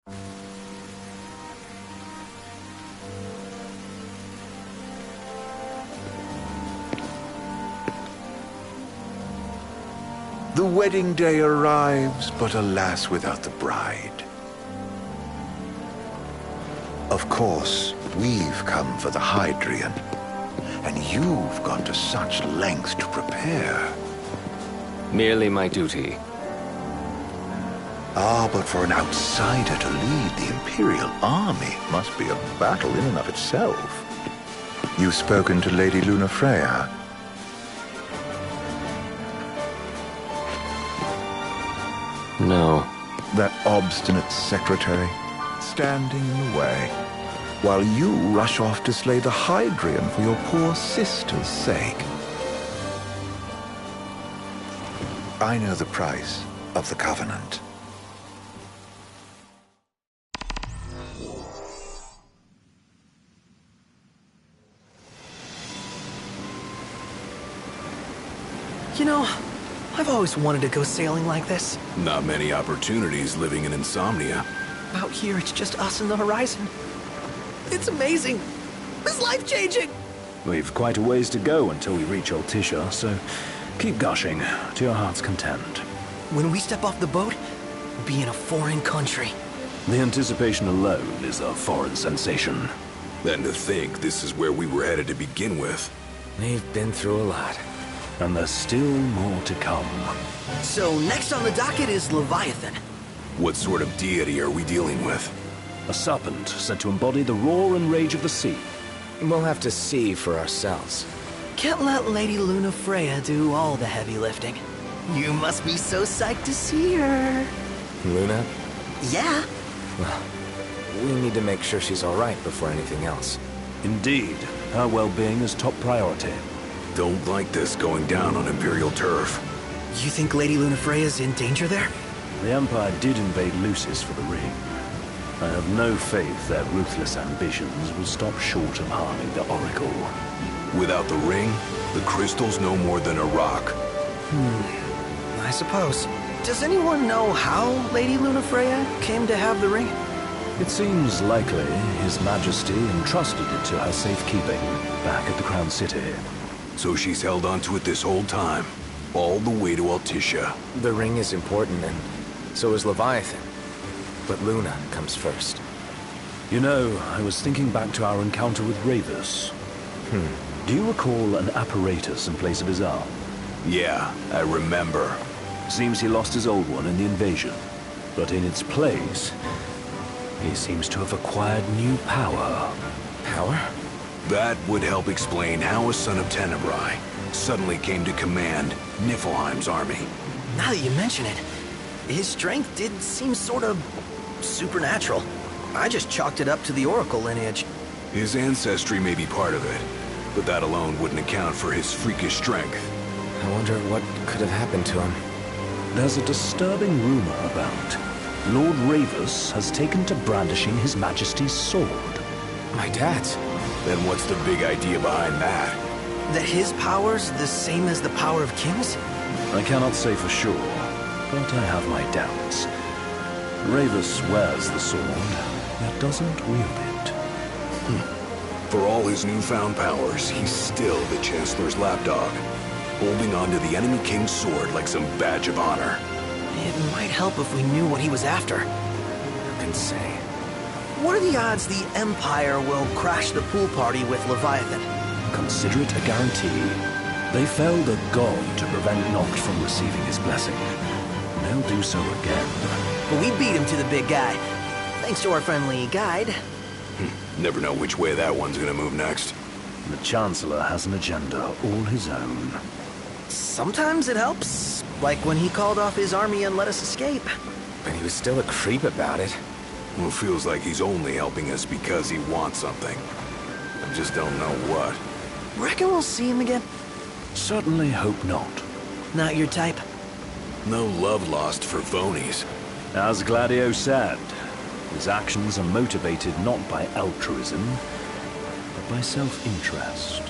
The wedding day arrives, but alas, without the bride. Of course, we've come for the Hydrian, and you've gone to such lengths to prepare. Merely my duty. Ah, but for an outsider to lead the Imperial army must be a battle in and of itself. You've spoken to Lady Lunafreya? No. That obstinate secretary, standing in the way, while you rush off to slay the Hydrian for your poor sister's sake. I know the price of the Covenant. You know, I've always wanted to go sailing like this. Not many opportunities living in Insomnia. Out here, it's just us and the horizon. It's amazing. It's life-changing. We've quite a ways to go until we reach Altisha, so keep gushing to your heart's content. When we step off the boat, we'll be in a foreign country. The anticipation alone is a foreign sensation. Then to think this is where we were headed to begin with. We've been through a lot. And there's still more to come. So next on the docket is Leviathan. What sort of deity are we dealing with? A serpent said to embody the roar and rage of the sea. We'll have to see for ourselves. Can't let Lady Lunafreya do all the heavy lifting. You must be so psyched to see her. Luna? Yeah. Well, we need to make sure she's all right before anything else. Indeed, her well-being is top priority. Don't like this going down on Imperial turf. You think Lady Lunafreya's in danger there? The Empire did invade Lucis for the ring. I have no faith their ruthless ambitions will stop short of harming the Oracle. Without the ring, the crystal's no more than a rock. I suppose. Does anyone know how Lady Lunafreya came to have the ring? It seems likely His Majesty entrusted it to her safekeeping back at the Crown City. So she's held onto it this whole time, all the way to Altisha. The ring is important, and so is Leviathan. But Luna comes first. You know, I was thinking back to our encounter with Ravus. Do you recall an apparatus in place of his arm? Yeah, I remember. Seems he lost his old one in the invasion. But in its place, he seems to have acquired new power. Power? That would help explain how a son of Tenebrae suddenly came to command Niflheim's army. Now that you mention it, his strength did seem sort of supernatural. I just chalked it up to the Oracle lineage. His ancestry may be part of it, but that alone wouldn't account for his freakish strength. I wonder what could have happened to him. There's a disturbing rumor about Lord Ravus has taken to brandishing His Majesty's sword. My dad's. Then what's the big idea behind that? That his power's the same as the power of kings? I cannot say for sure, but I have my doubts. Ravus wears the sword, yet doesn't wield it. For all his newfound powers, he's still the Chancellor's lapdog, holding on to the enemy king's sword like some badge of honor. It might help if we knew what he was after. Who can say? What are the odds the Empire will crash the pool party with Leviathan? Consider it a guarantee. They felled a god to prevent Noct from receiving his blessing. They'll do so again. But we beat him to the big guy, thanks to our friendly guide. Never know which way that one's gonna move next. The Chancellor has an agenda all his own. Sometimes it helps, like when he called off his army and let us escape. But he was still a creep about it. Well, feels like he's only helping us because he wants something. I just don't know what. Reckon we'll see him again? Certainly hope not. Not your type? No love lost for phonies. As Gladio said, his actions are motivated not by altruism, but by self-interest.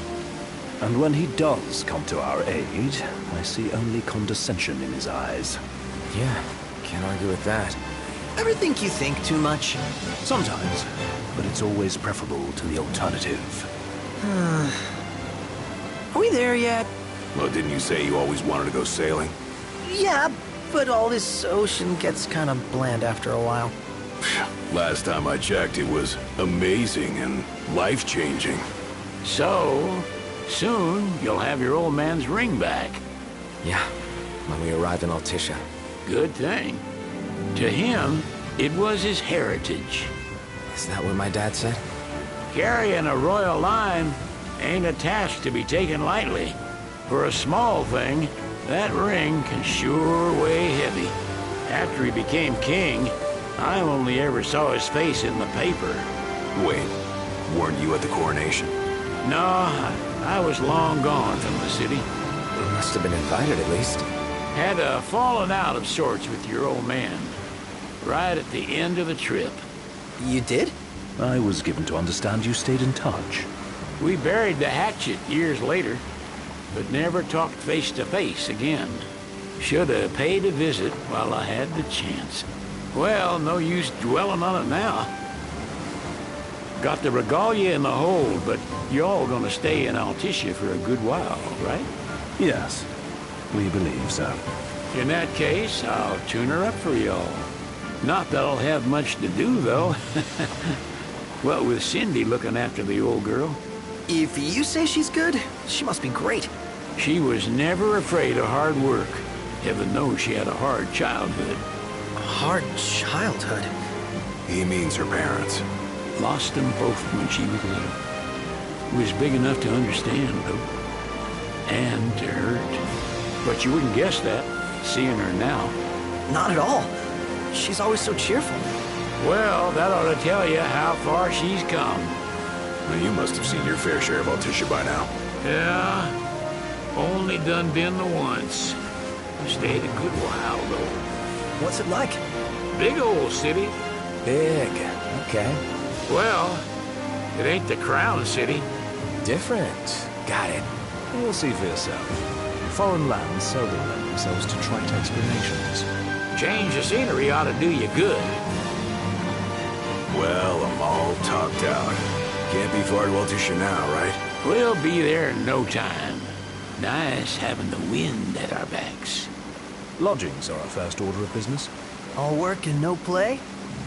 And when he does come to our aid, I see only condescension in his eyes. Yeah, can't argue with that. Ever think you think too much? Sometimes, but it's always preferable to the alternative. Are we there yet? Well, didn't you say you always wanted to go sailing? Yeah, but all this ocean gets kind of bland after a while. Last time I checked, it was amazing and life-changing. So, soon you'll have your old man's ring back. Yeah, when we arrive in Altissia. Good thing. To him, it was his heritage. Is that what my dad said? Carrying a royal line ain't a task to be taken lightly. For a small thing, that ring can sure weigh heavy. After he became king, I only ever saw his face in the paper. Wait, weren't you at the coronation? No, I was long gone from the city. You must have been invited at least. Had a falling out of sorts with your old man. Right at the end of the trip. You did? I was given to understand you stayed in touch. We buried the hatchet years later, but never talked face to face again. Should have paid a visit while I had the chance. Well, no use dwelling on it now. Got the regalia in the hold, but y'all gonna stay in Altissia for a good while, right? Yes, we believe so. In that case, I'll tune her up for y'all. Not that I'll have much to do, though. What with Cindy looking after the old girl. If you say she's good, she must be great. She was never afraid of hard work. Heaven knows she had a hard childhood. Hard childhood. He means her parents. Lost them both when she was little. Was big enough to understand, though. And to hurt. But you wouldn't guess that, seeing her now. Not at all. She's always so cheerful. Well, that ought to tell you how far she's come. Well, you must have seen your fair share of Altissia by now. Yeah, only done been the once. Stayed a good while, though. What's it like? Big old city. Big. Okay. Well, it ain't the crown city. Different. Got it. You'll see for yourself. Foreign lands seldom lend themselves to trite explanations. Change of scenery ought to do you good. Well, I'm all talked out. Can't be far to Altissia now, right? We'll be there in no time. Nice having the wind at our backs. Lodgings are our first order of business. All work and no play?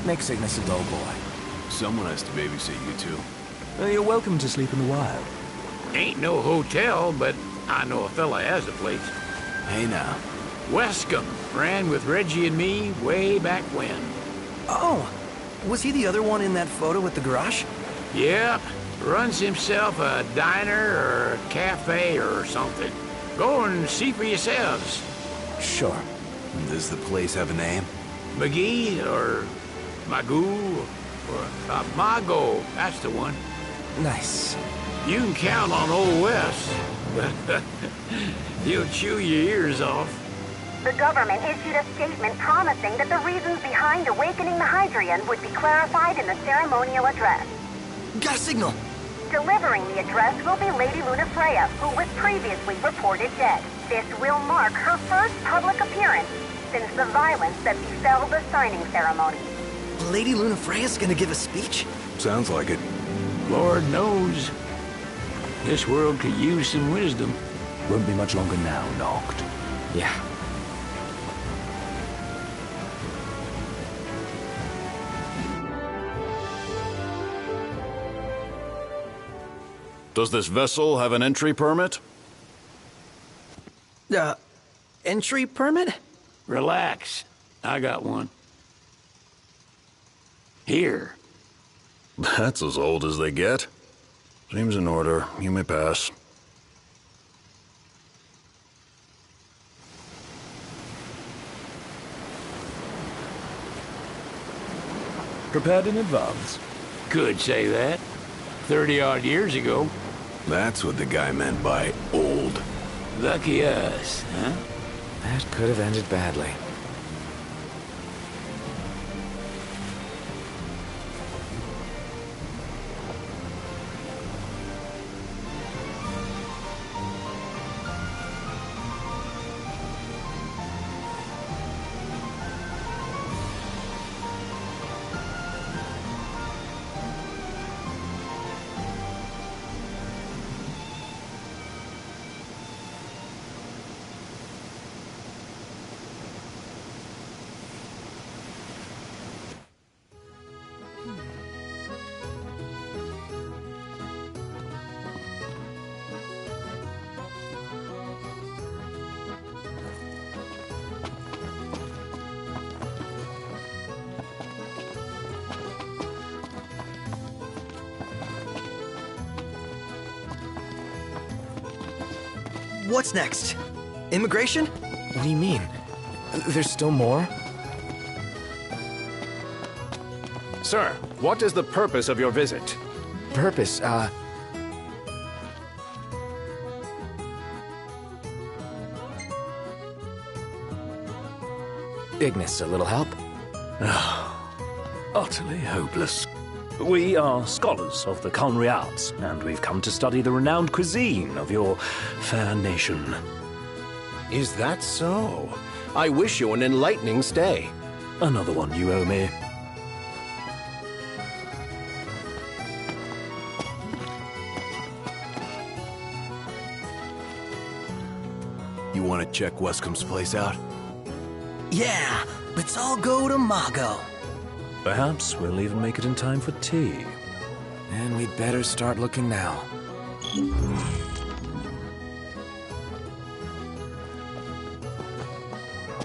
Make sickness a dull boy. Someone has to babysit you two. You're welcome to sleep in the wild. Ain't no hotel, but I know a fella has a place. Hey now. Wescombe ran with Reggie and me way back when. Oh, was he the other one in that photo with the garage? Yep, runs himself a diner or a cafe or something. Go and see for yourselves. Sure. Does the place have a name? McGee or Magoo or Mago, that's the one. Nice. You can count on Old West, but he'll chew your ears off. The government issued a statement promising that the reasons behind awakening the Hydrian would be clarified in the ceremonial address. Got a signal. Delivering the address will be Lady Lunafreya, who was previously reported dead. This will mark her first public appearance since the violence that befell the signing ceremony. Lady Lunafreya's gonna give a speech? Sounds like it. Lord knows. This world could use some wisdom. Won't be much longer now, Noct. Yeah. Does this vessel have an entry permit? Entry permit? Relax. I got one. Here. That's as old as they get. Seems in order. You may pass. Prepared in advance? Could say that. 30-odd years ago. That's what the guy meant by old. Lucky us, huh? That could have ended badly. What's next? Immigration? What do you mean? There's still more? Sir, what is the purpose of your visit? Purpose, Ignis, a little help? Utterly hopeless. We are scholars of the culinary arts, and we've come to study the renowned cuisine of your fair nation. Is that so? I wish you an enlightening stay. Another one you owe me. You want to check Westcomb's place out? Yeah, let's all go to Mago. Perhaps we'll even make it in time for tea. And we'd better start looking now.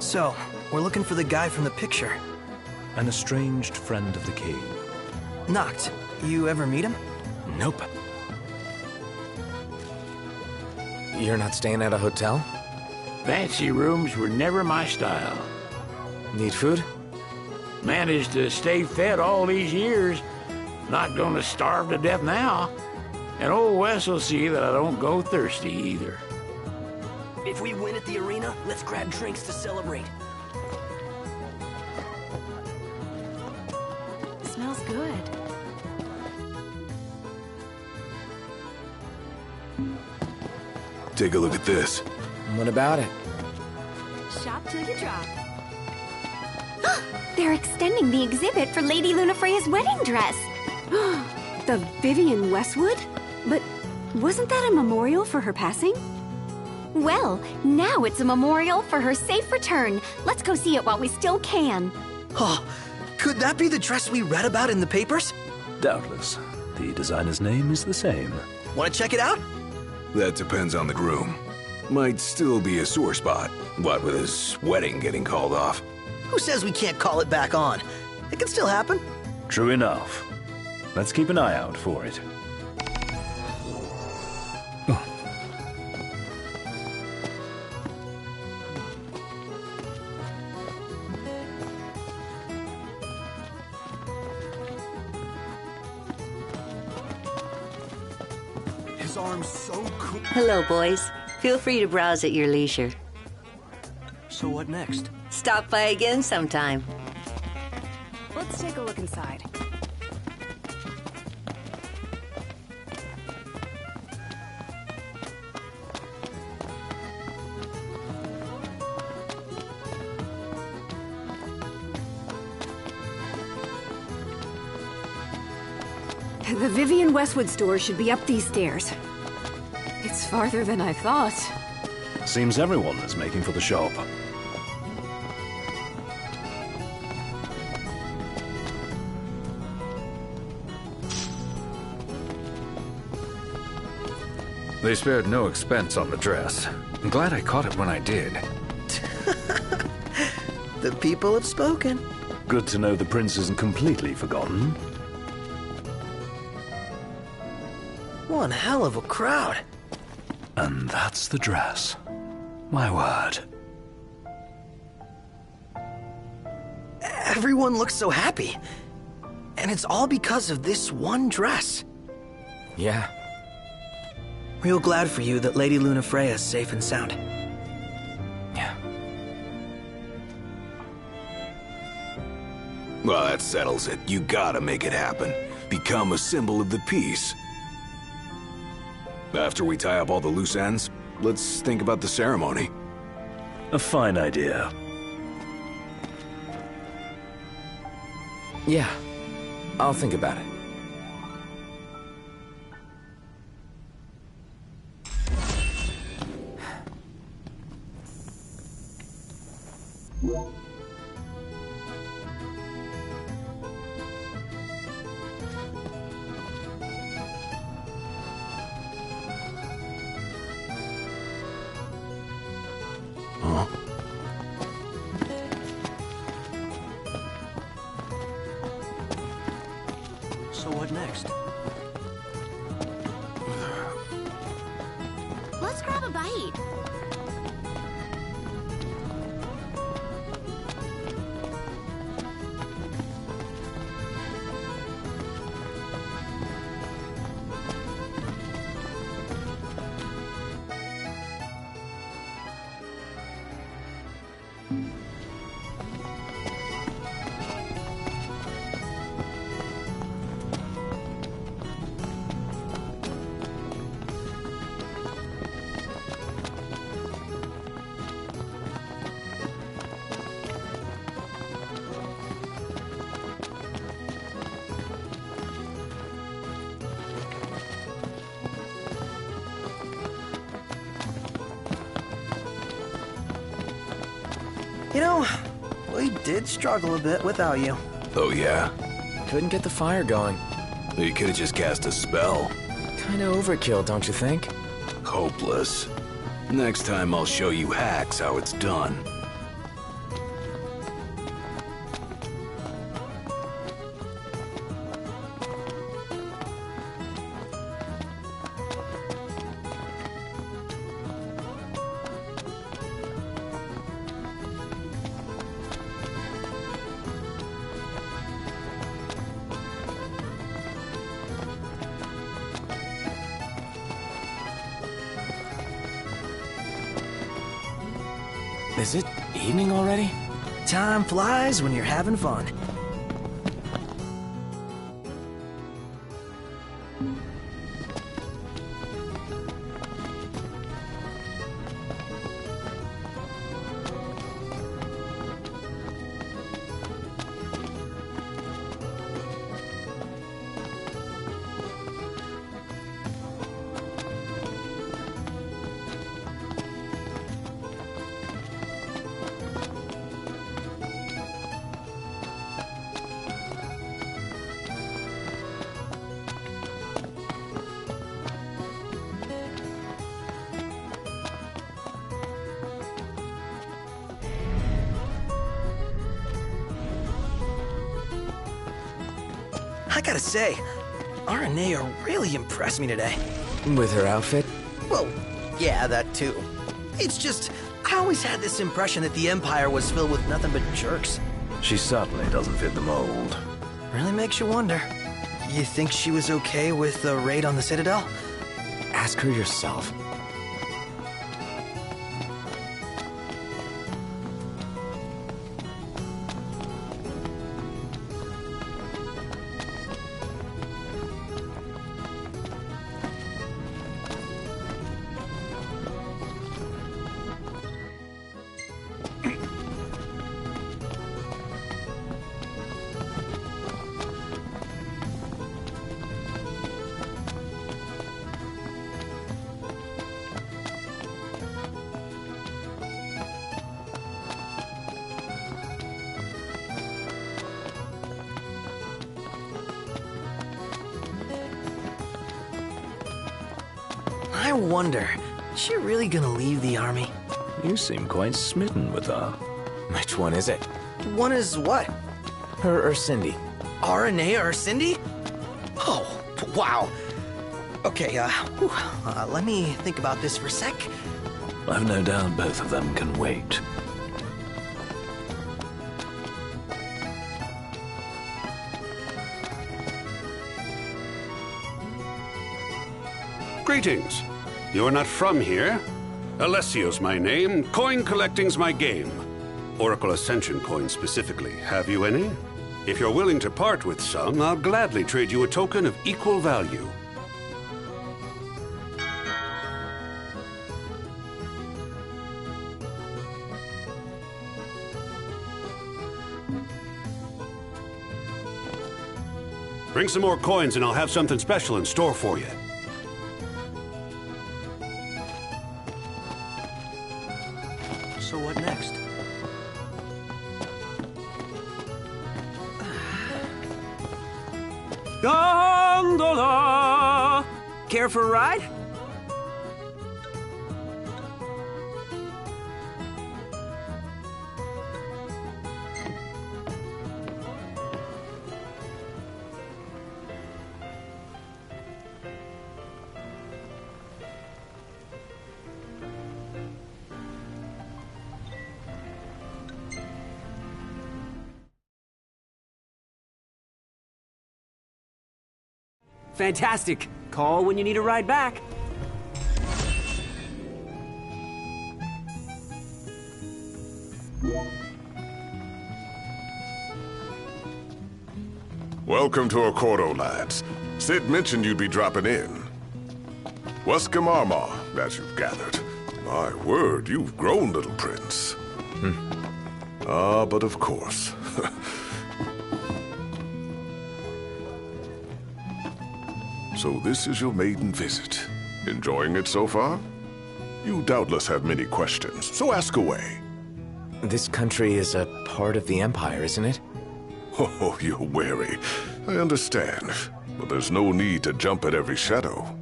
So, we're looking for the guy from the picture. An estranged friend of the king. Noct, you ever meet him? Nope. You're not staying at a hotel? Fancy rooms were never my style. Need food? Managed to stay fed all these years. Not gonna starve to death now. And old Wes will see that I don't go thirsty either. If we win at the arena, let's grab drinks to celebrate. Smells good. Take a look at this. What about it? Shop till you drop. They're extending the exhibit for Lady Lunafreya's wedding dress. The Vivian Westwood? But wasn't that a memorial for her passing? Well, now it's a memorial for her safe return. Let's go see it while we still can. Oh, could that be the dress we read about in the papers? Doubtless. The designer's name is the same. Want to check it out? That depends on the groom. Might still be a sore spot, what with his wedding getting called off. Who says we can't call it back on? It can still happen. True enough. Let's keep an eye out for it. His arm's so cool. Hello, boys. Feel free to browse at your leisure. So what next? Stop by again sometime. Let's take a look inside. The Vivian Westwood store should be up these stairs. It's farther than I thought. Seems everyone is making for the shop. They spared no expense on the dress. I'm glad I caught it when I did. The people have spoken. Good to know the prince isn't completely forgotten. One hell of a crowd. And that's the dress. My word. Everyone looks so happy. And it's all because of this one dress. Yeah. Real glad for you that Lady Lunafreya is safe and sound. Yeah. Well, that settles it. You gotta make it happen. Become a symbol of the peace. After we tie up all the loose ends, let's think about the ceremony. A fine idea. Yeah. I'll think about it. So what next? Let's grab have a bite. You know, we did struggle a bit without you. Oh, yeah? Couldn't get the fire going. You could have just cast a spell. Kinda overkill, don't you think? Hopeless. Next time I'll show you hacks how it's done. Is it evening already? Time flies when you're having fun. I gotta say, Aranea really impressed me today. With her outfit? Well, yeah, that too. It's just, I always had this impression that the Empire was filled with nothing but jerks. She certainly doesn't fit the mold. Really makes you wonder. You think she was okay with the raid on the Citadel? Ask her yourself. I wonder, is she really gonna leave the army? You seem quite smitten with her. Which one is it? One is what? Her or Cindy? Aranea or Cindy? Oh, wow. Okay, let me think about this for a sec. I've no doubt both of them can wait. Greetings. You are not from here. Alessio's my name. Coin collecting's my game. Oracle Ascension coins specifically. Have you any? If you're willing to part with some, I'll gladly trade you a token of equal value. Bring some more coins and I'll have something special in store for you. So what next? Gondola! Care for a ride? Fantastic. Call when you need a ride back. Welcome to Accordo, lads. Sid mentioned you'd be dropping in. Welcome, Armor, as you've gathered. My word, you've grown, little prince. But of course. So this is your maiden visit. Enjoying it so far? You doubtless have many questions, so ask away. This country is a part of the Empire, isn't it? Oh, you're wary. I understand. But there's no need to jump at every shadow.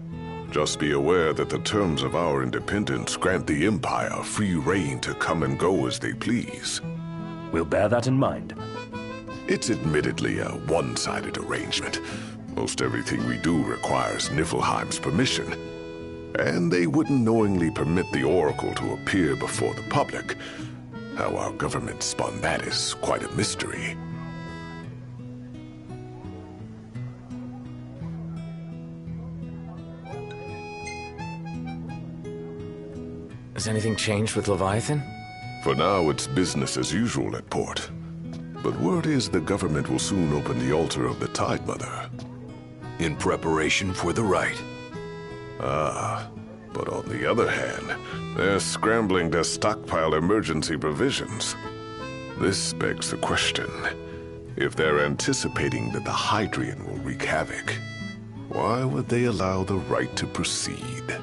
Just be aware that the terms of our independence grant the Empire free reign to come and go as they please. We'll bear that in mind. It's admittedly a one-sided arrangement. Most everything we do requires Niflheim's permission. And they wouldn't knowingly permit the Oracle to appear before the public. How our government spun that is quite a mystery. Has anything changed with Leviathan? For now, it's business as usual at port. But word is the government will soon open the altar of the Tide Mother. In preparation for the rite. But on the other hand, they're scrambling to stockpile emergency provisions. This begs the question, if they're anticipating that the Hydrian will wreak havoc, why would they allow the rite to proceed?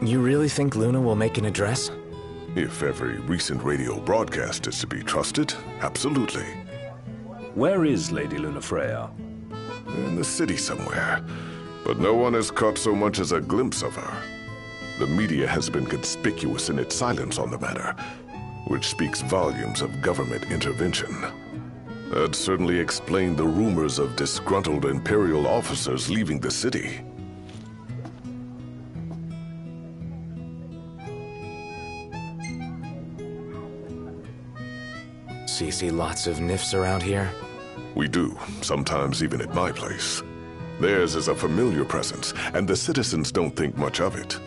You really think Luna will make an address? If every recent radio broadcast is to be trusted, absolutely. Where is Lady Lunafreya? In the city somewhere, but no one has caught so much as a glimpse of her. The media has been conspicuous in its silence on the matter, which speaks volumes of government intervention. That certainly explained the rumors of disgruntled Imperial officers leaving the city. So you see lots of Nifs around here? We do, sometimes even at my place. Theirs is a familiar presence, and the citizens don't think much of it.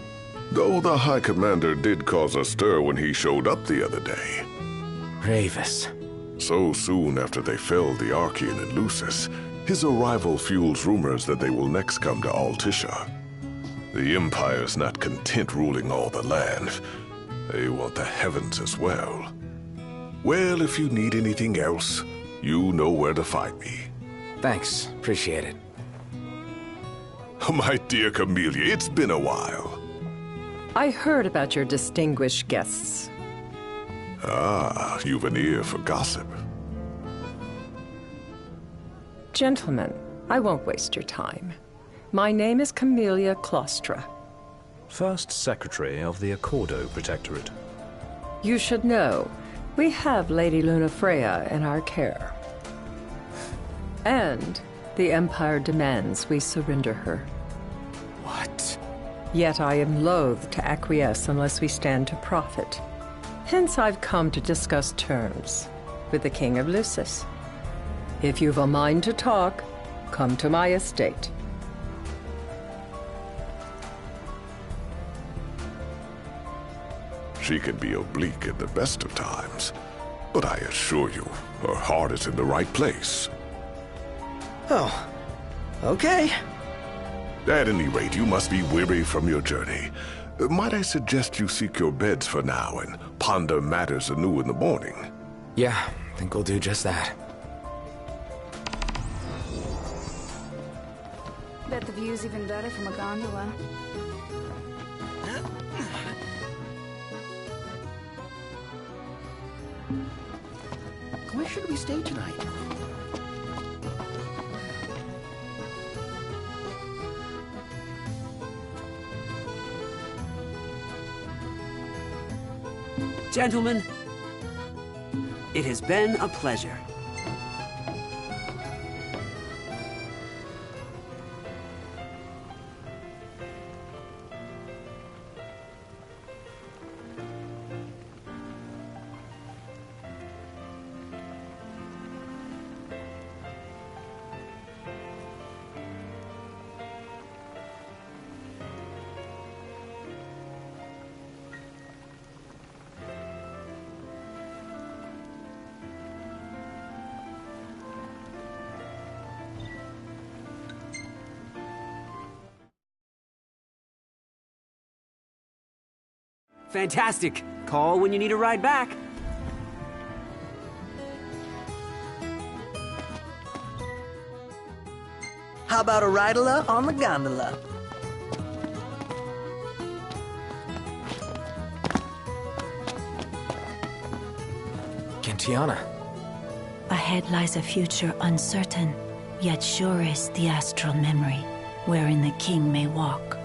Though the High Commander did cause a stir when he showed up the other day. Ravis. So soon after they felled the Archean and Lucis, his arrival fuels rumors that they will next come to Altisha. The Empire's not content ruling all the land. They want the heavens as well. Well, if you need anything else, you know where to find me. Thanks. Appreciate it. My dear Camellia, it's been a while. I heard about your distinguished guests. You've an ear for gossip. Gentlemen, I won't waste your time. My name is Camellia Claustra. First Secretary of the Accordo Protectorate. You should know, we have Lady Lunafreya in our care. And the Empire demands we surrender her. What? Yet I am loath to acquiesce unless we stand to profit. Hence I've come to discuss terms with the King of Lucis. If you've a mind to talk, come to my estate. She can be oblique at the best of times, but I assure you, her heart is in the right place. Oh, okay. At any rate, you must be weary from your journey. Might I suggest you seek your beds for now and ponder matters anew in the morning? Yeah, I think we'll do just that. Bet the view's even better from a gondola. Where should we stay tonight? Gentlemen, it has been a pleasure. Fantastic. Call when you need a ride back. How about a ride-a-la on the gondola? Gentiana. Ahead lies a future uncertain, yet sure is the astral memory, wherein the king may walk.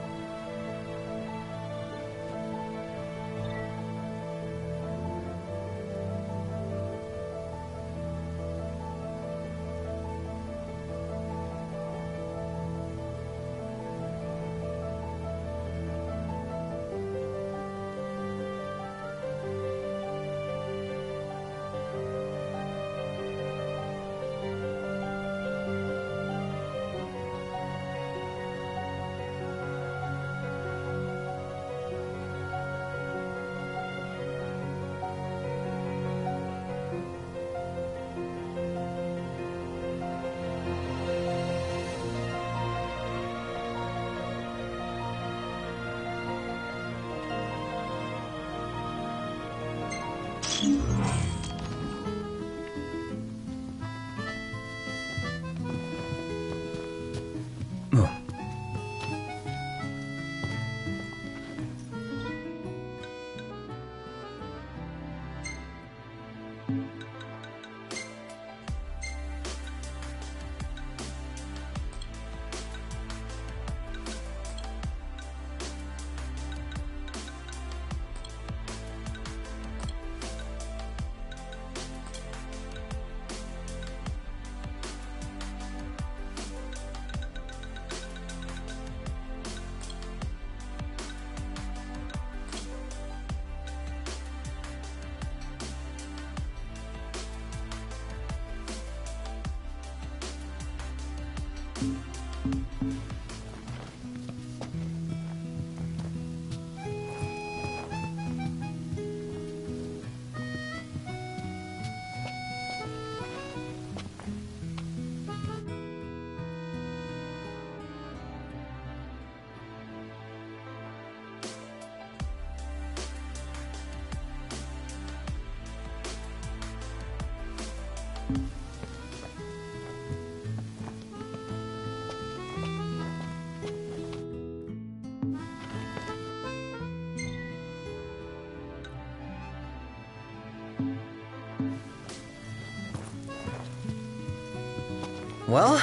Well,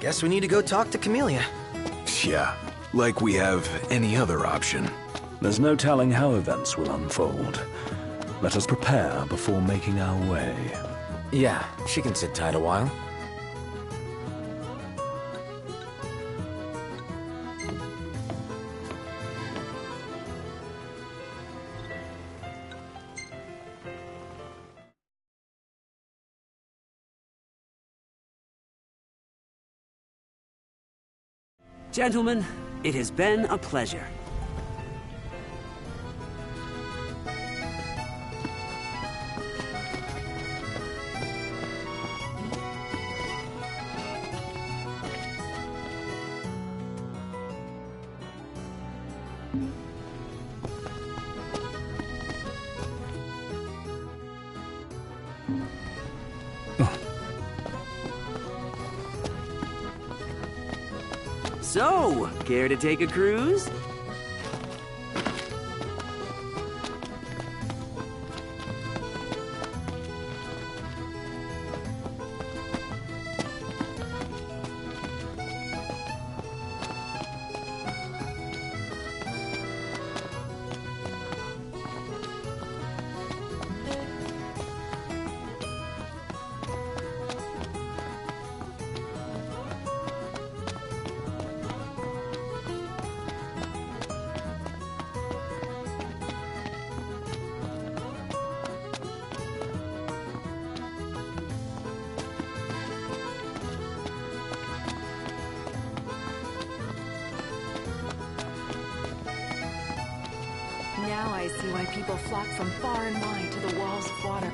guess we need to go talk to Camellia. Yeah, like we have any other option. There's no telling how events will unfold. Let us prepare before making our way. Yeah, she can sit tight a while. Gentlemen, it has been a pleasure. So, care to take a cruise? Now I see why people flock from far and wide to the walls of water.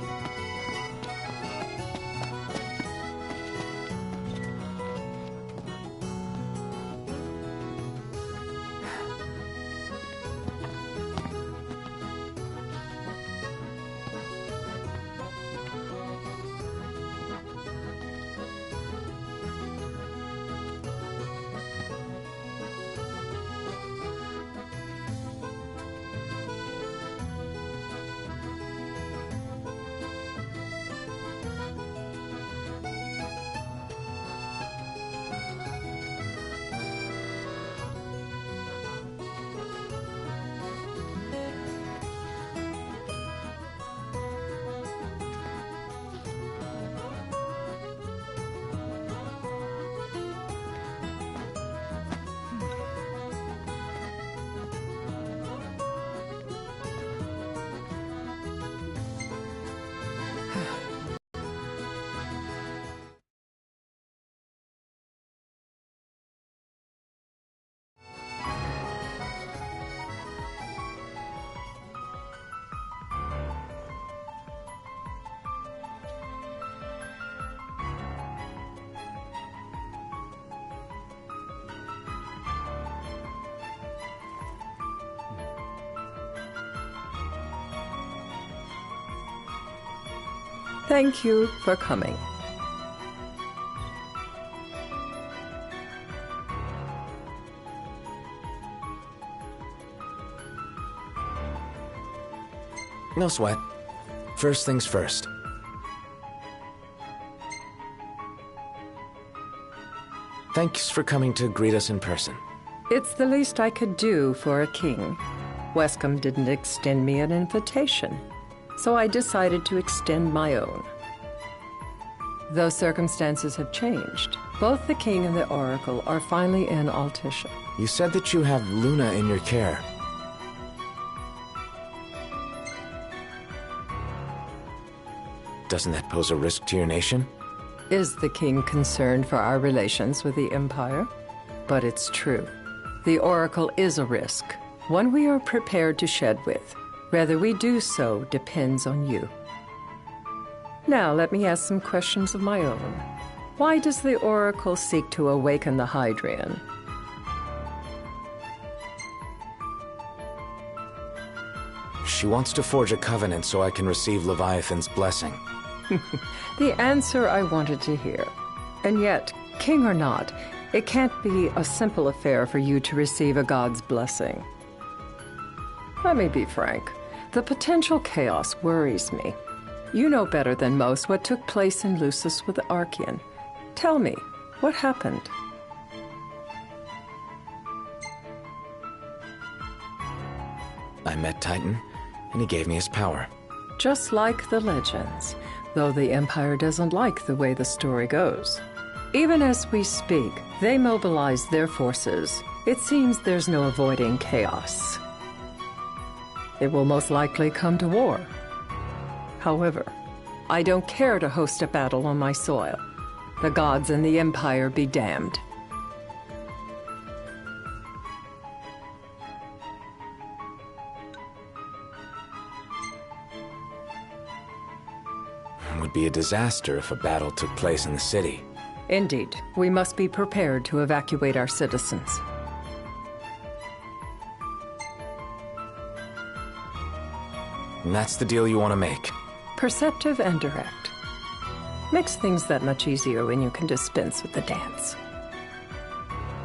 Thank you for coming. No sweat. First things first. Thanks for coming to greet us in person. It's the least I could do for a king. Wescombe didn't extend me an invitation, so I decided to extend my own. Though circumstances have changed, both the king and the oracle are finally in Altisha. You said that you have Luna in your care. Doesn't that pose a risk to your nation? Is the king concerned for our relations with the Empire? But it's true. The oracle is a risk, one we are prepared to shed with. Whether we do so depends on you. Now let me ask some questions of my own. Why does the oracle seek to awaken the Hydrian? She wants to forge a covenant so I can receive Leviathan's blessing. The answer I wanted to hear. And yet, king or not, it can't be a simple affair for you to receive a god's blessing. Let me be frank. The potential chaos worries me. You know better than most what took place in Lucis with the Archean. Tell me, what happened? I met Titan, and he gave me his power. Just like the legends, though the Empire doesn't like the way the story goes. Even as we speak, they mobilize their forces. It seems there's no avoiding chaos. It will most likely come to war. However, I don't care to host a battle on my soil. The gods and the Empire be damned. It would be a disaster if a battle took place in the city. Indeed, we must be prepared to evacuate our citizens. And that's the deal you want to make. Perceptive and direct. Makes things that much easier when you can dispense with the dance.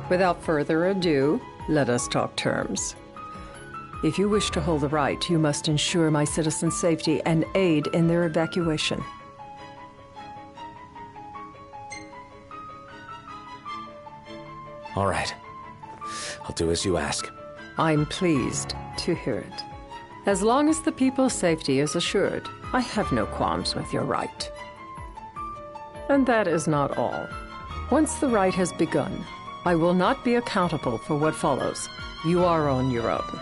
Without further ado, let us talk terms. If you wish to hold the right, you must ensure my citizens' safety and aid in their evacuation. All right. I'll do as you ask. I'm pleased to hear it. As long as the people's safety is assured, I have no qualms with your right. And that is not all. Once the rite has begun, I will not be accountable for what follows. You are on your own.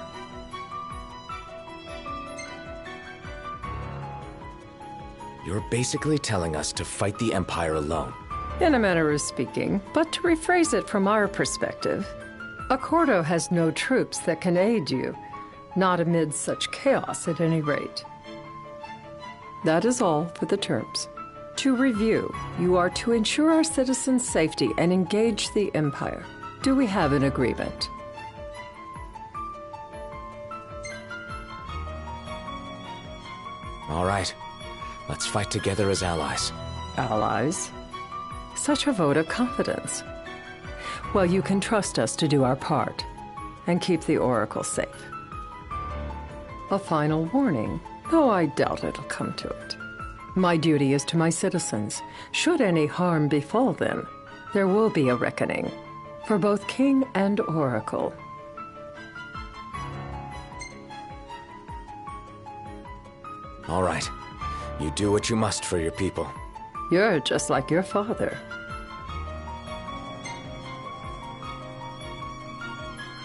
You're basically telling us to fight the Empire alone. In a manner of speaking, but to rephrase it from our perspective, Accordo has no troops that can aid you, not amid such chaos at any rate. That is all for the terms. To review, you are to ensure our citizens' safety and engage the Empire. Do we have an agreement? All right. Let's fight together as allies. Allies? Such a vote of confidence. Well, you can trust us to do our part and keep the Oracle safe. A final warning, though I doubt it'll come to it. My duty is to my citizens. Should any harm befall them, there will be a reckoning for both King and Oracle. All right. You do what you must for your people. You're just like your father.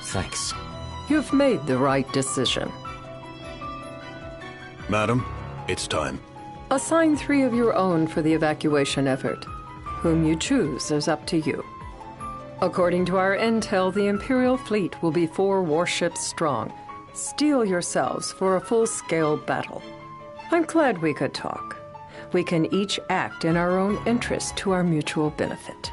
Thanks. You've made the right decision. Madam, it's time. Assign 3 of your own for the evacuation effort. Whom you choose is up to you. According to our intel, the Imperial fleet will be 4 warships strong. Steel yourselves for a full-scale battle. I'm glad we could talk. We can each act in our own interest to our mutual benefit.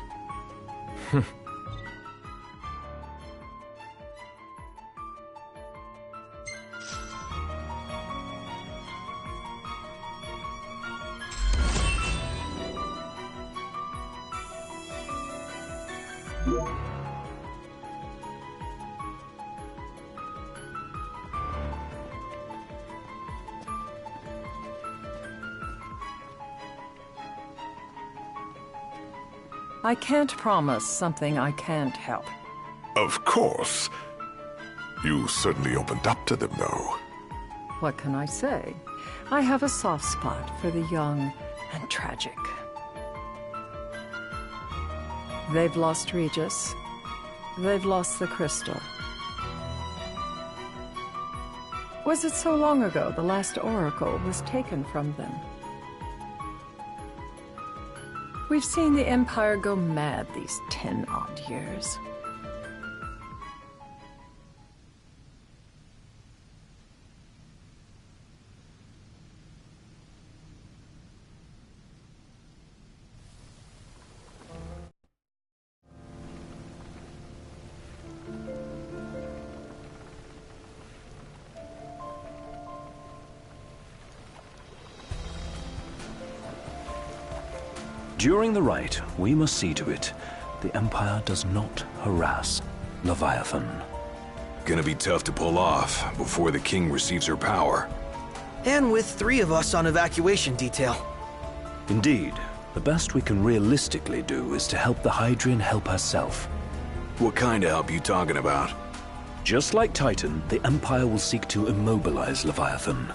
I can't promise something I can't help. Of course. You certainly opened up to them, though. What can I say? I have a soft spot for the young and tragic. They've lost Regis. They've lost the crystal. Was it so long ago the last oracle was taken from them? We've seen the Empire go mad these 10-odd years. During the rite, we must see to it the Empire does not harass Leviathan. Gonna be tough to pull off before the king receives her power. And with 3 of us on evacuation detail. Indeed, the best we can realistically do is to help the Hydrian help herself. What kind of help you talking about? Just like Titan, the Empire will seek to immobilize Leviathan.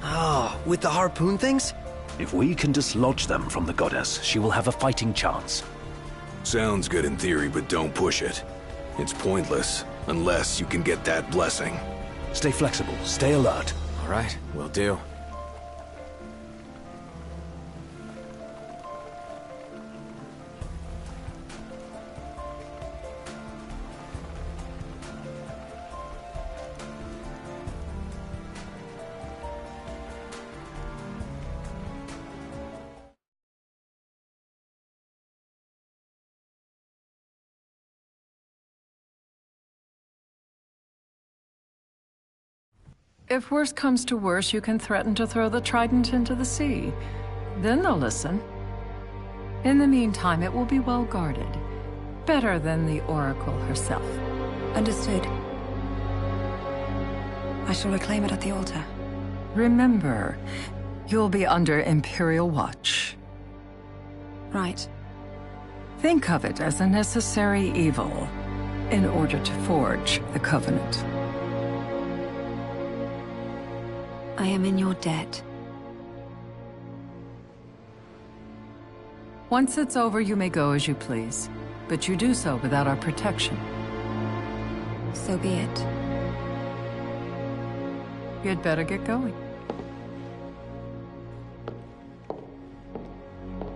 Oh, with the harpoon things? If we can dislodge them from the goddess, she will have a fighting chance. Sounds good in theory, but don't push it. It's pointless, unless you can get that blessing. Stay flexible, stay alert. All right, will do. If worse comes to worse, you can threaten to throw the trident into the sea. Then they'll listen. In the meantime, it will be well guarded. Better than the Oracle herself. Understood. I shall reclaim it at the altar. Remember, you'll be under Imperial watch. Right. Think of it as a necessary evil in order to forge the Covenant. I am in your debt. Once it's over, you may go as you please. But you do so without our protection. So be it. You'd better get going.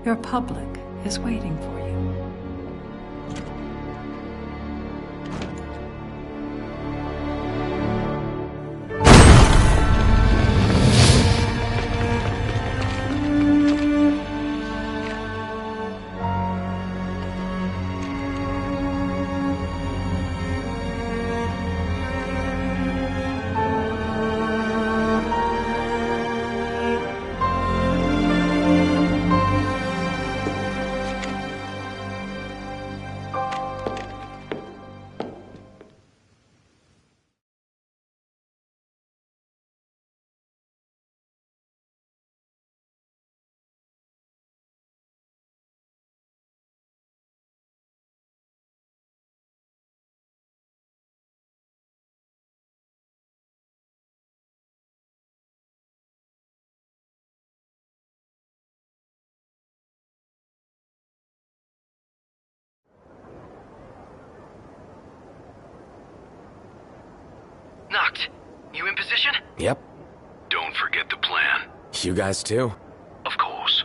Your public is waiting for you. Knocked. You in position? Yep. Don't forget the plan. You guys too? Of course.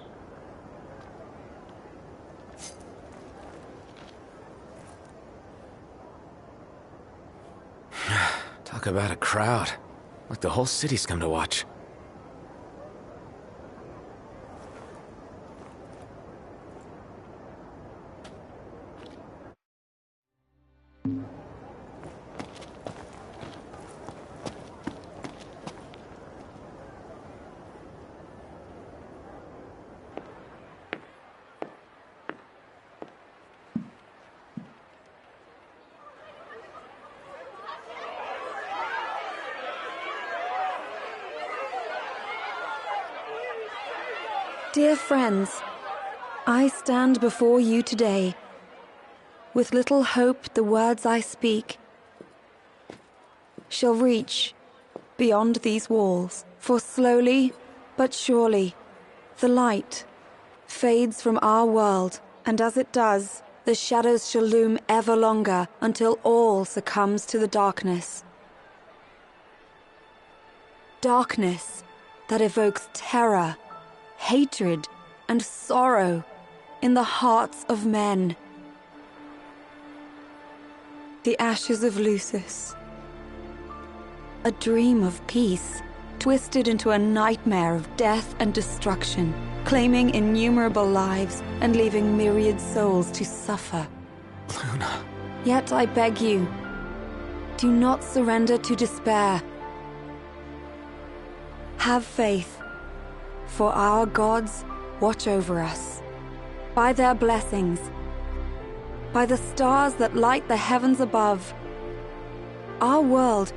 Talk about a crowd. Like the whole city's come to watch. Dear friends, I stand before you today, with little hope the words I speak shall reach beyond these walls. For slowly but surely, the light fades from our world, and as it does, the shadows shall loom ever longer until all succumbs to the darkness. Darkness that evokes terror, hatred, and sorrow in the hearts of men. The ashes of Lucis. A dream of peace, twisted into a nightmare of death and destruction, claiming innumerable lives and leaving myriad souls to suffer. Luna. Yet I beg you, do not surrender to despair. Have faith, for our gods watch over us. By their blessings, by the stars that light the heavens above, our world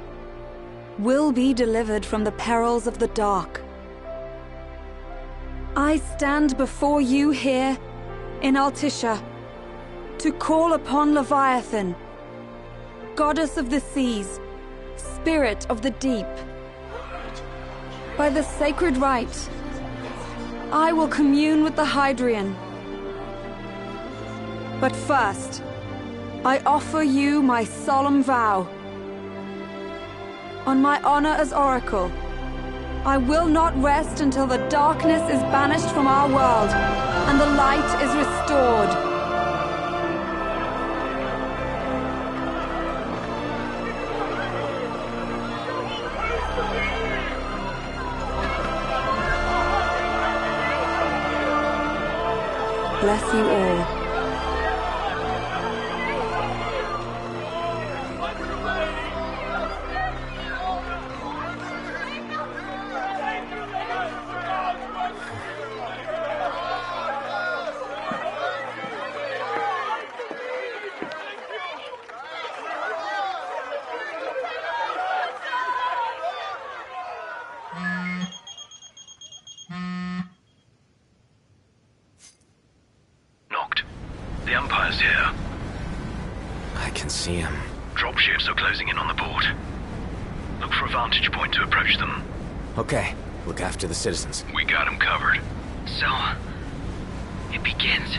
will be delivered from the perils of the dark. I stand before you here in Altissia to call upon Leviathan, goddess of the seas, spirit of the deep. By the sacred rite, I will commune with the Hydrian. But first, I offer you my solemn vow. On my honor as Oracle, I will not rest until the darkness is banished from our world and the light is restored. Bless you all. The Empire's here. I can see him. Dropships are closing in on the port. Look for a vantage point to approach them. Okay, look after the citizens. We got them covered. So, it begins.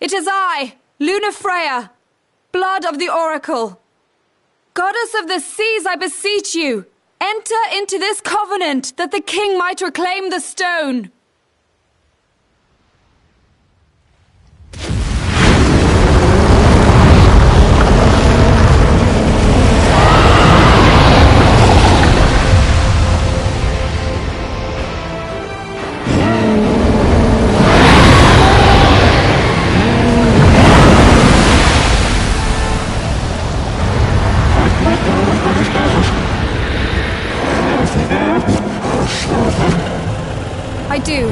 It is I, Luna Freya, blood of the Oracle. Goddess of the seas, I beseech you, enter into this covenant that the king might reclaim the stone. I do.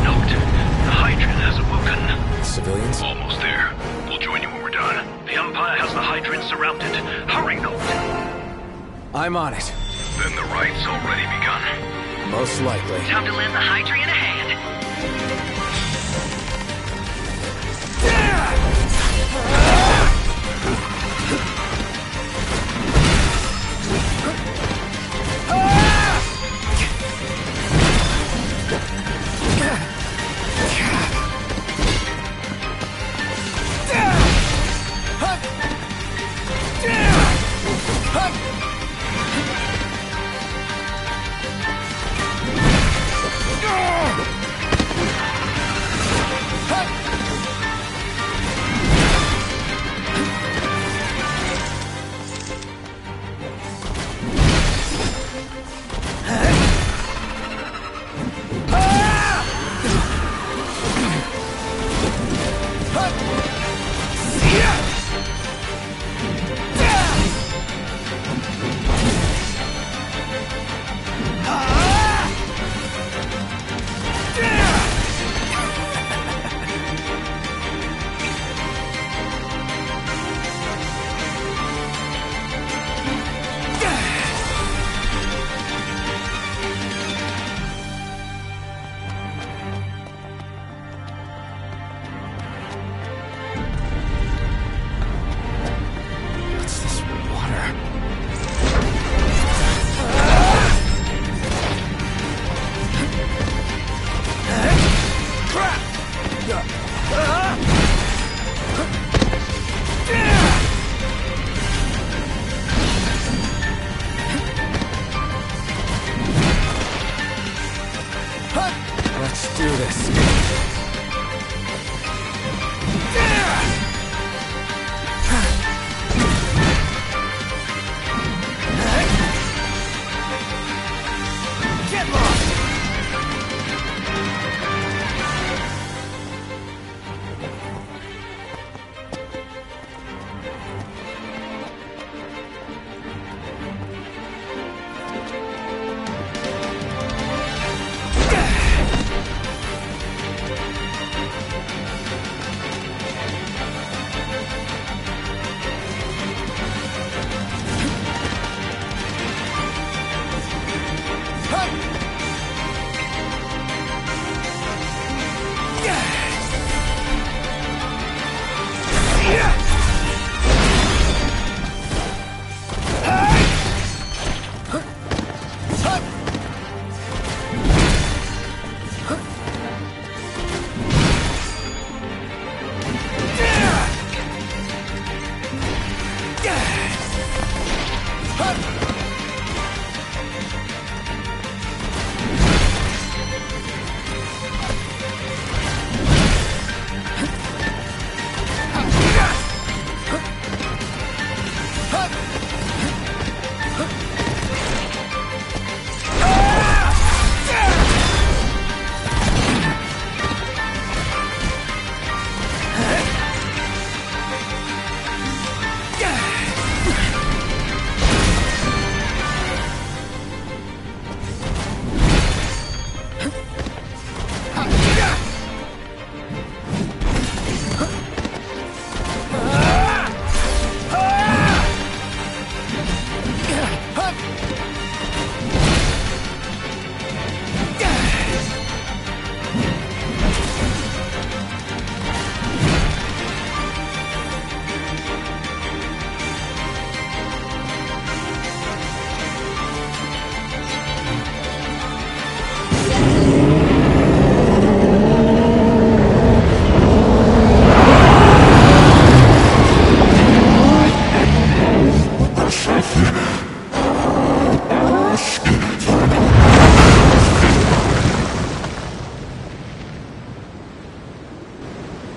Note, the Hydrian has awoken. Civilians? Almost there. We'll join you when we're done. The Empire has the Hydrian surrounded. Hurry, Note. I'm on it. Then the rite's already begun. Most likely. Time to lend the Hydrian a hand.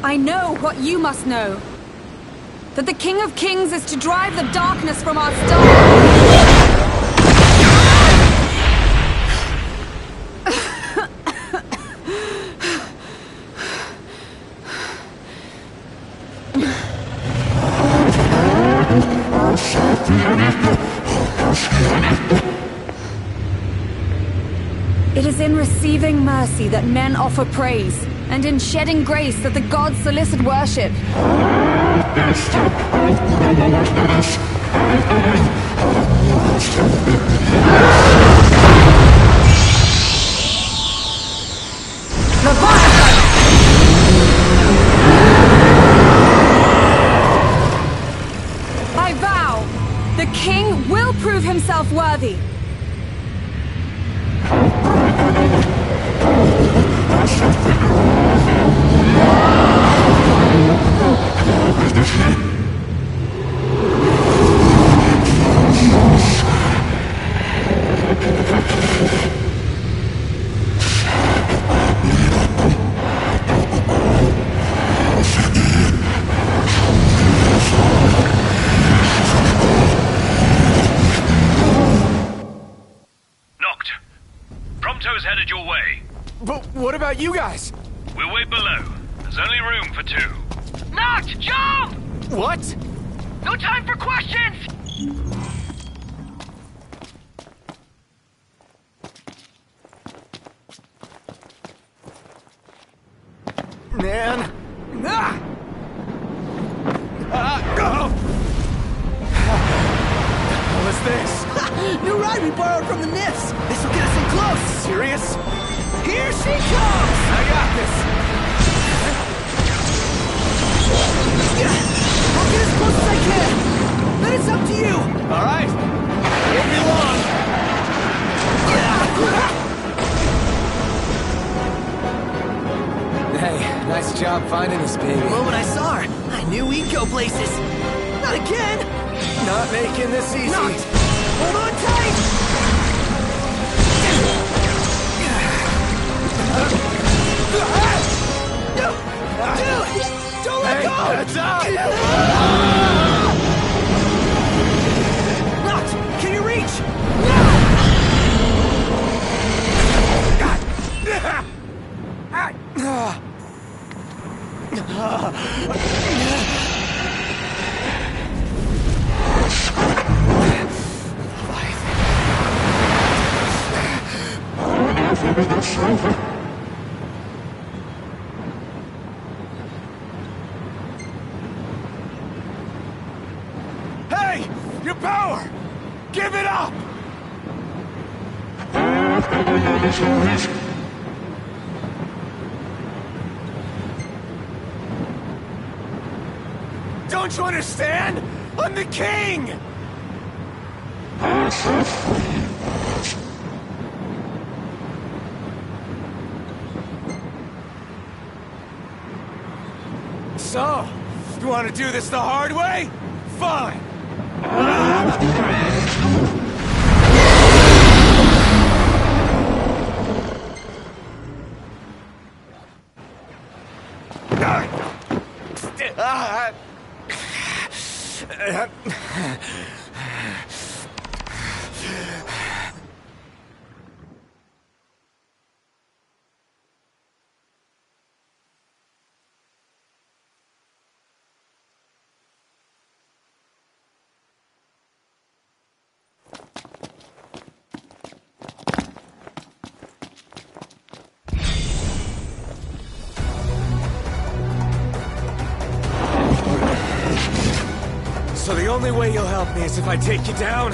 I know what you must know. That the King of Kings is to drive the darkness from our star. It is in receiving mercy that men offer praise, and in shedding grace that the gods solicit worship. I vow, the king will prove himself worthy. Headed your way. But what about you guys? We'll wait below. There's only room for two. Noct, jump! What? No time for questions! Man. What's this? New ride we borrowed from the Nifs. This will get us in close. Serious? Here she comes! I got this. I'll get as close as I can. Then it's up to you. All right. Won't be long. Hey, nice job finding this baby. The moment I saw her, I knew we'd go places. Not again. Not making this easy. Not. Hold on tight. Don't let go! Heads up! Noct, can you reach? Hey! Your power! Give it up! Don't you understand? I'm the king! So, you want to do this the hard way? Fine! only way you'll help me is if I take you down.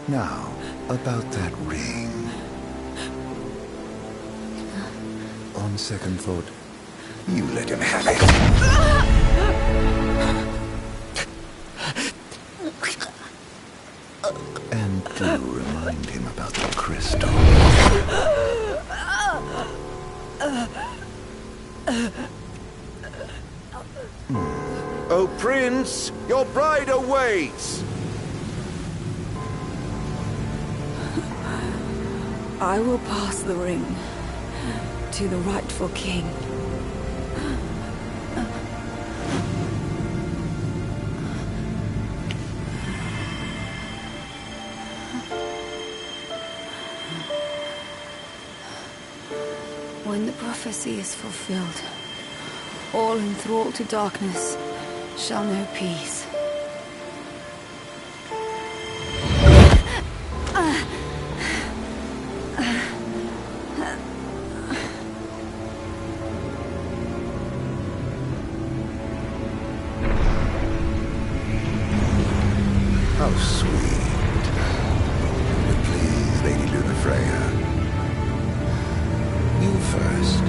Now, about that ring. On second thought, you let him have it. And do remind him about the crystal. Oh, Prince, your bride awaits! I will pass the ring to the rightful king. When the prophecy is fulfilled, all enthralled to darkness shall know peace. How sweet. But please, Lady Luna Freya. You first.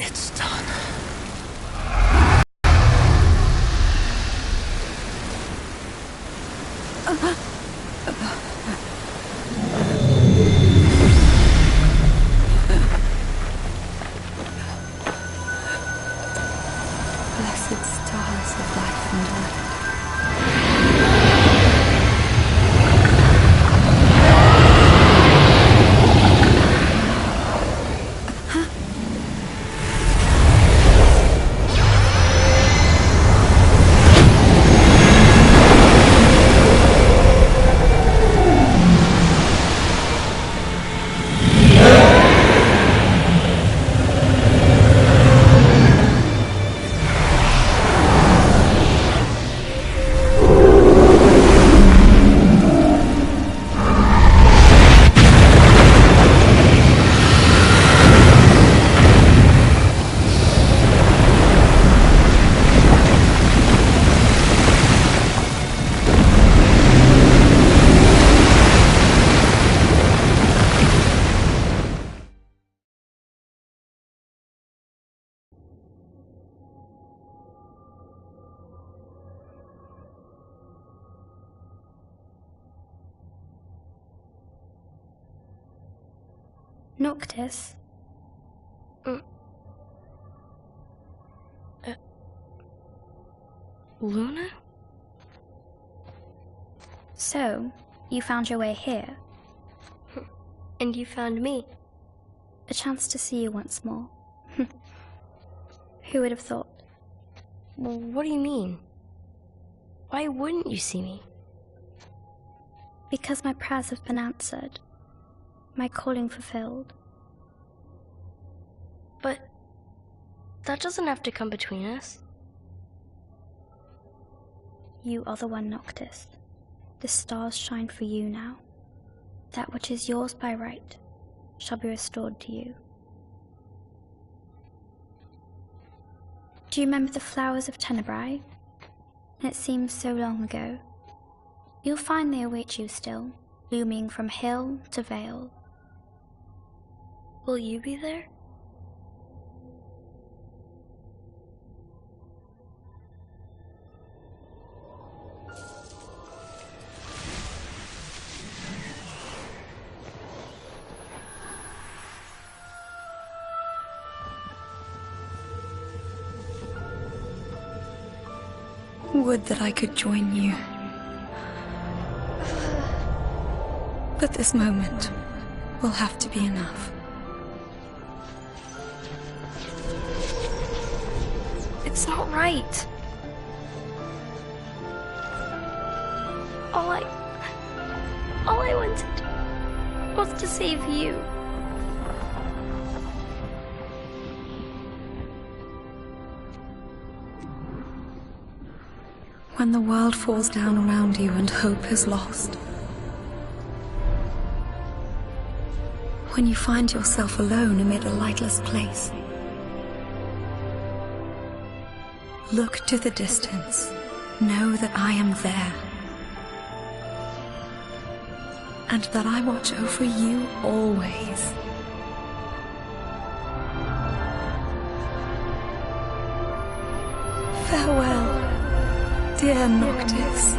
It's done. Blessed stars of life and light. Noctis? Luna? So, you found your way here. And you found me. A chance to see you once more. Who would have thought? Well, what do you mean? Why wouldn't you see me? Because my prayers have been answered. My calling fulfilled. But that doesn't have to come between us. You are the one, Noctis. The stars shine for you now. That which is yours by right shall be restored to you. Do you remember the flowers of Tenebrae? It seems so long ago. You'll find they await you still, blooming from hill to vale. Will you be there? Would that I could join you. But this moment will have to be enough. It's not right. All I wanted was to save you. When the world falls down around you and hope is lost. When you find yourself alone amid a lightless place. Look to the distance. Know that I am there. And that I watch over you always. Farewell, dear Noctis.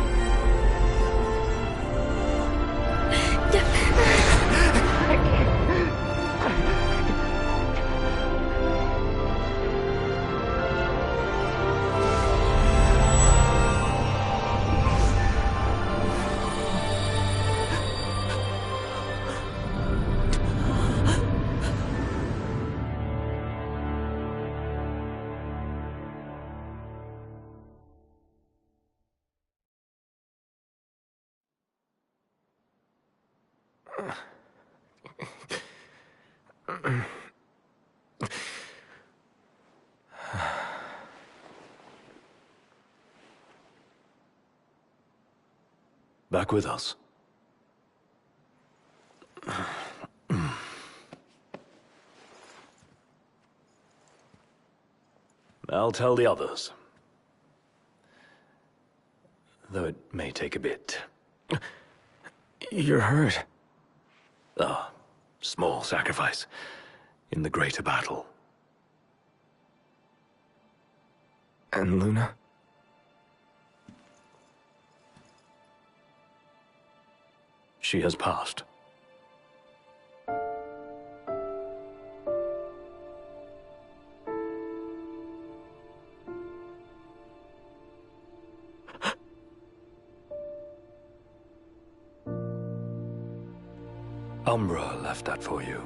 Back with us. I'll tell the others. Though it may take a bit. You're hurt. Ah, small sacrifice in the greater battle. And Luna? She has passed. Umbra left that for you.